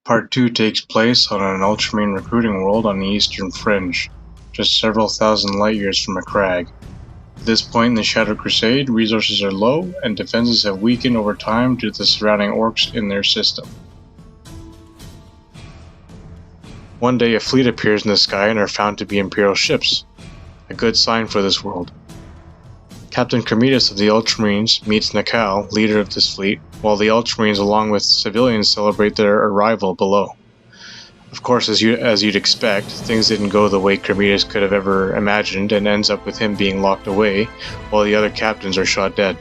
Part 2 takes place on an Ultramarine recruiting world on the Eastern Fringe, just several thousand light years from a crag. At this point in the Shadow Crusade, resources are low, and defenses have weakened over time due to the surrounding orcs in their system. One day a fleet appears in the sky and are found to be Imperial ships, a good sign for this world. Captain Kermitas of the Ultramarines meets Nakal, leader of this fleet, while the Ultramarines along with civilians celebrate their arrival below. Of course, as you'd expect, things didn't go the way Kermitas could have ever imagined, and ends up with him being locked away, while the other captains are shot dead.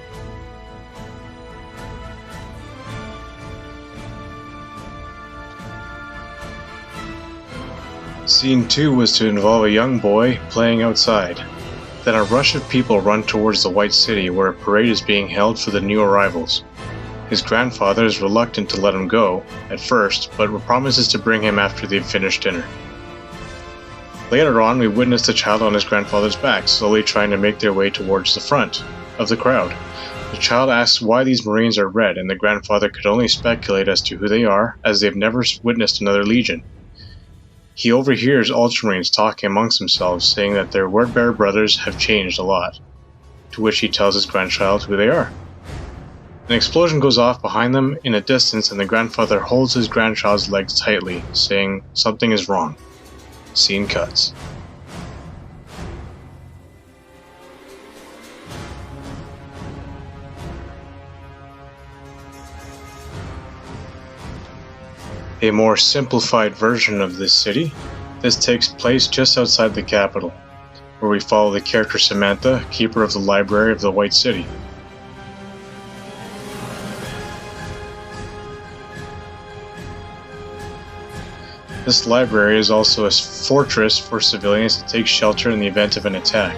Scene 2 was to involve a young boy playing outside. Then a rush of people run towards the White City where a parade is being held for the new arrivals. His grandfather is reluctant to let him go, at first, but promises to bring him after they've finished dinner. Later on, we witness the child on his grandfather's back, slowly trying to make their way towards the front of the crowd. The child asks why these Marines are red, and the grandfather could only speculate as to who they are, as they've never witnessed another legion. He overhears Ultramarines talking amongst themselves, saying that their word-bearer brothers have changed a lot, to which he tells his grandchild who they are. An explosion goes off behind them in a distance, and the grandfather holds his grandchild's legs tightly, saying something is wrong. Scene cuts. A more simplified version of this city. This takes place just outside the capital, where we follow the character Samantha, keeper of the library of the White City. This library is also a fortress for civilians to take shelter in the event of an attack.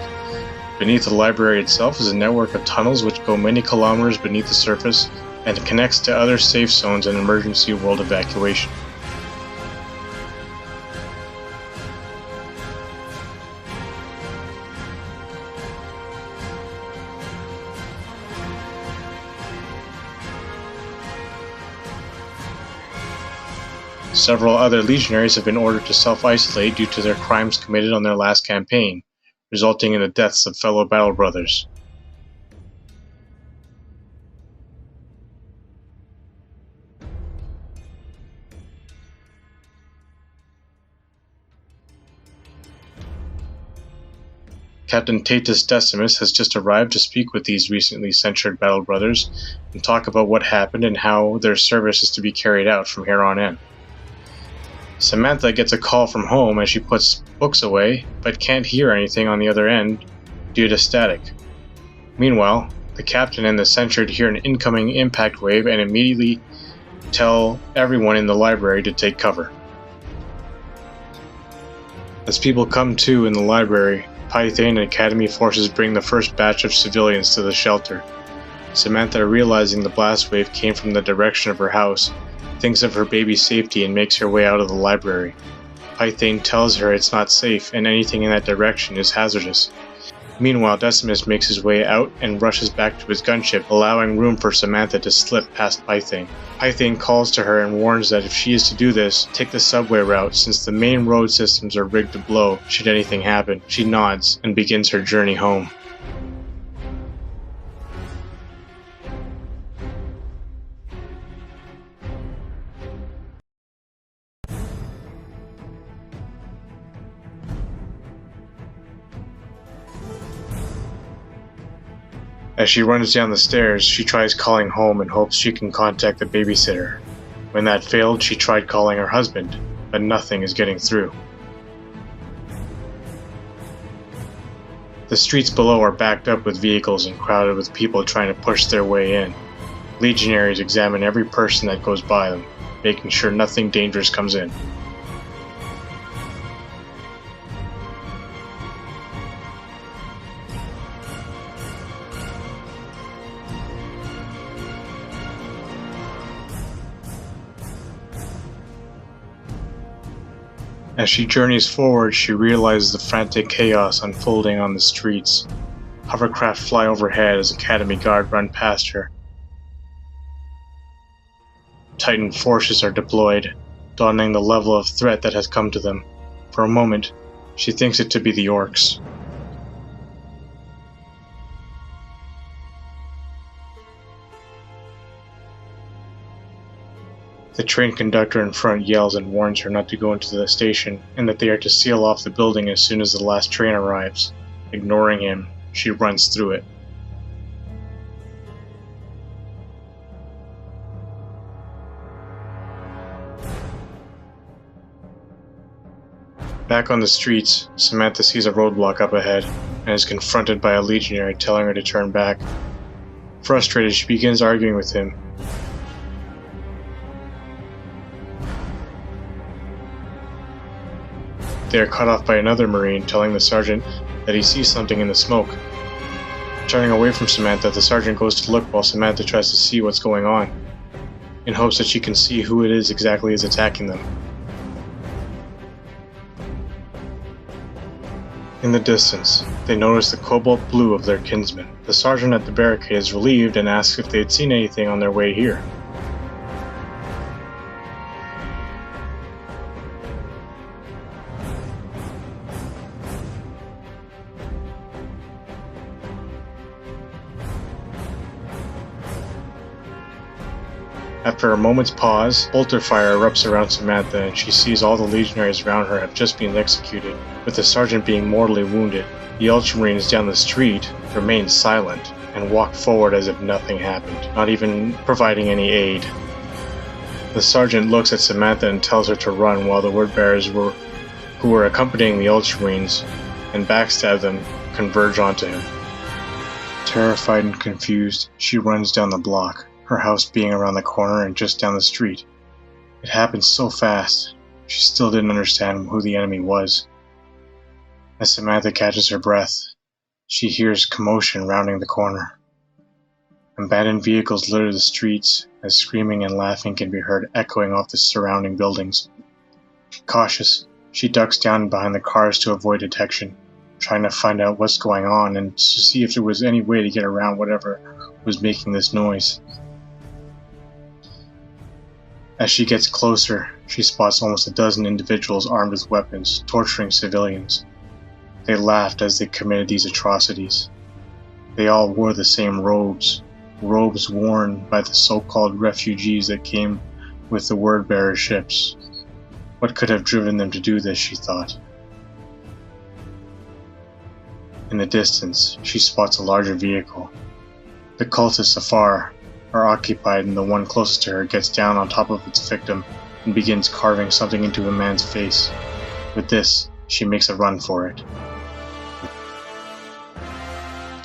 Beneath the library itself is a network of tunnels which go many kilometers beneath the surface and connects to other safe zones and emergency world evacuation. Several other legionaries have been ordered to self-isolate due to their crimes committed on their last campaign, resulting in the deaths of fellow battle brothers. Captain Tatus Decimus has just arrived to speak with these recently censured battle brothers and talk about what happened and how their service is to be carried out from here on in. Samantha gets a call from home as she puts books away, but can't hear anything on the other end due to static. Meanwhile, the captain and the censured hear an incoming impact wave and immediately tell everyone in the library to take cover. As people come to in the library, Pythane and Academy forces bring the first batch of civilians to the shelter. Samantha, realizing the blast wave came from the direction of her house, thinks of her baby's safety and makes her way out of the library. Pythane tells her it's not safe and anything in that direction is hazardous. Meanwhile, Decimus makes his way out and rushes back to his gunship, allowing room for Samantha to slip past Pythane. Pythane calls to her and warns that if she is to do this, take the subway route since the main road systems are rigged to blow should anything happen. She nods and begins her journey home. As she runs down the stairs, she tries calling home and hopes she can contact the babysitter. When that failed, she tried calling her husband, but nothing is getting through. The streets below are backed up with vehicles and crowded with people trying to push their way in. Legionaries examine every person that goes by them, making sure nothing dangerous comes in. As she journeys forward, she realizes the frantic chaos unfolding on the streets. Hovercraft fly overhead as Academy Guard run past her. Titan forces are deployed. dawning the level of threat that has come to them. For a moment, she thinks it to be the orcs. The train conductor in front yells and warns her not to go into the station and that they are to seal off the building as soon as the last train arrives. Ignoring him, she runs through it. Back on the streets, Samantha sees a roadblock up ahead and is confronted by a legionary telling her to turn back. Frustrated, she begins arguing with him. They are cut off by another Marine telling the sergeant that he sees something in the smoke. Turning away from Samantha, the sergeant goes to look while Samantha tries to see what's going on, in hopes that she can see who it is exactly is attacking them. In the distance, they notice the cobalt blue of their kinsmen. The sergeant at the barricade is relieved and asks if they had seen anything on their way here. After a moment's pause, bolter fire erupts around Samantha and she sees all the legionaries around her have just been executed, with the sergeant being mortally wounded. The ultramarines down the street remain silent and walk forward as if nothing happened, not even providing any aid. The sergeant looks at Samantha and tells her to run while the word-bearers who were accompanying the ultramarines and backstab them converge onto him. Terrified and confused, she runs down the block, her house being around the corner and just down the street. It happened so fast, she still didn't understand who the enemy was. As Samantha catches her breath, she hears commotion rounding the corner. Abandoned vehicles litter the streets as screaming and laughing can be heard echoing off the surrounding buildings. Cautious, she ducks down behind the cars to avoid detection, trying to find out what's going on and to see if there was any way to get around whatever was making this noise. As she gets closer, she spots almost a dozen individuals armed with weapons, torturing civilians. They laughed as they committed these atrocities. They all wore the same robes worn by the so-called refugees that came with the word-bearer ships. What could have driven them to do this, she thought. In the distance, she spots a larger vehicle. The cultists afar are occupied and the one closest to her gets down on top of its victim and begins carving something into a man's face. With this, she makes a run for it.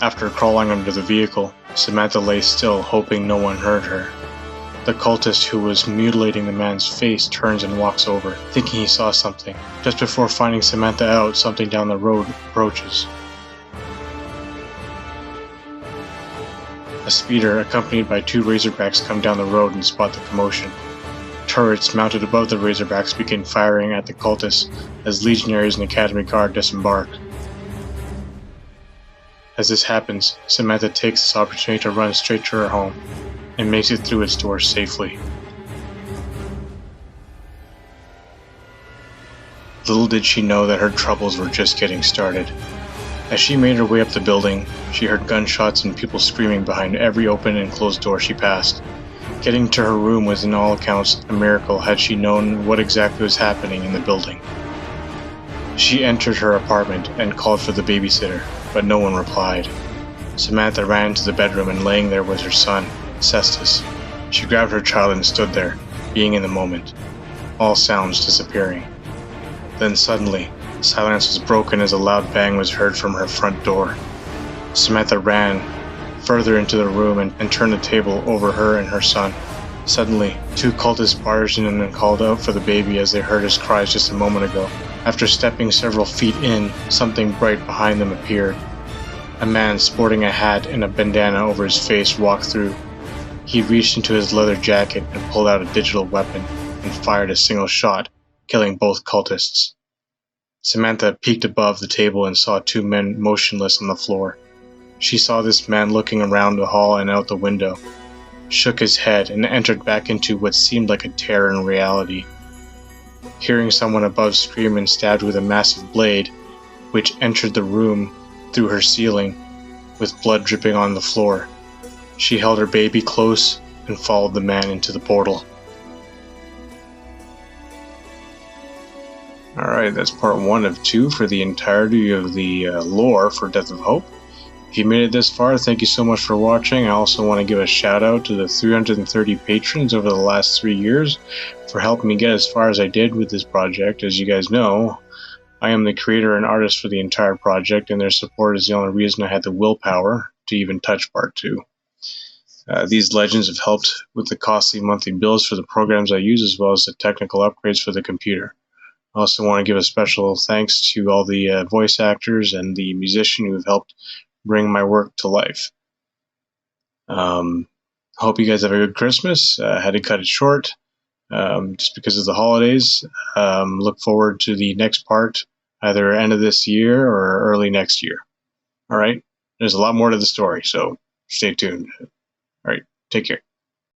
After crawling under the vehicle, Samantha lay still, hoping no one heard her. The cultist who was mutilating the man's face turns and walks over, thinking he saw something. Just before finding Samantha out, something down the road approaches. A speeder, accompanied by two Razorbacks, come down the road and spot the commotion. Turrets mounted above the Razorbacks begin firing at the cultists as legionaries and Academy Guard disembark. As this happens, Samantha takes this opportunity to run straight to her home and makes it through its doors safely. Little did she know that her troubles were just getting started. As she made her way up the building, she heard gunshots and people screaming behind every open and closed door she passed. Getting to her room was in all accounts a miracle had she known what exactly was happening in the building. She entered her apartment and called for the babysitter, but no one replied. Samantha ran to the bedroom and laying there was her son, Cestus. She grabbed her child and stood there, being in the moment, all sounds disappearing. Then suddenly, silence was broken as a loud bang was heard from her front door. Samantha ran further into the room and turned the table over her and her son. Suddenly, two cultists barged in and called out for the baby as they heard his cries just a moment ago. After stepping several feet in, something bright behind them appeared. A man sporting a hat and a bandana over his face walked through. He reached into his leather jacket and pulled out a digital weapon and fired a single shot, killing both cultists. Samantha peeked above the table and saw two men motionless on the floor. She saw this man looking around the hall and out the window, shook his head and entered back into what seemed like a terror in reality. hearing someone above scream and stabbed with a massive blade, which entered the room through her ceiling, with blood dripping on the floor. She held her baby close and followed the man into the portal. Alright, that's part 1 of 2 for the entirety of the lore for Death of Hope. If you made it this far, thank you so much for watching. I also want to give a shout out to the 330 patrons over the last 3 years for helping me get as far as I did with this project. As you guys know, I am the creator and artist for the entire project, and their support is the only reason I had the willpower to even touch part 2. These legends have helped with the costly monthly bills for the programs I use, as well as the technical upgrades for the computer. I also want to give a special thanks to all the voice actors and the musician who have helped bring my work to life. Hope you guys have a good Christmas. Had to cut it short just because of the holidays. Look forward to the next part, either end of this year or early next year. All right, there's a lot more to the story, so stay tuned. All right, take care.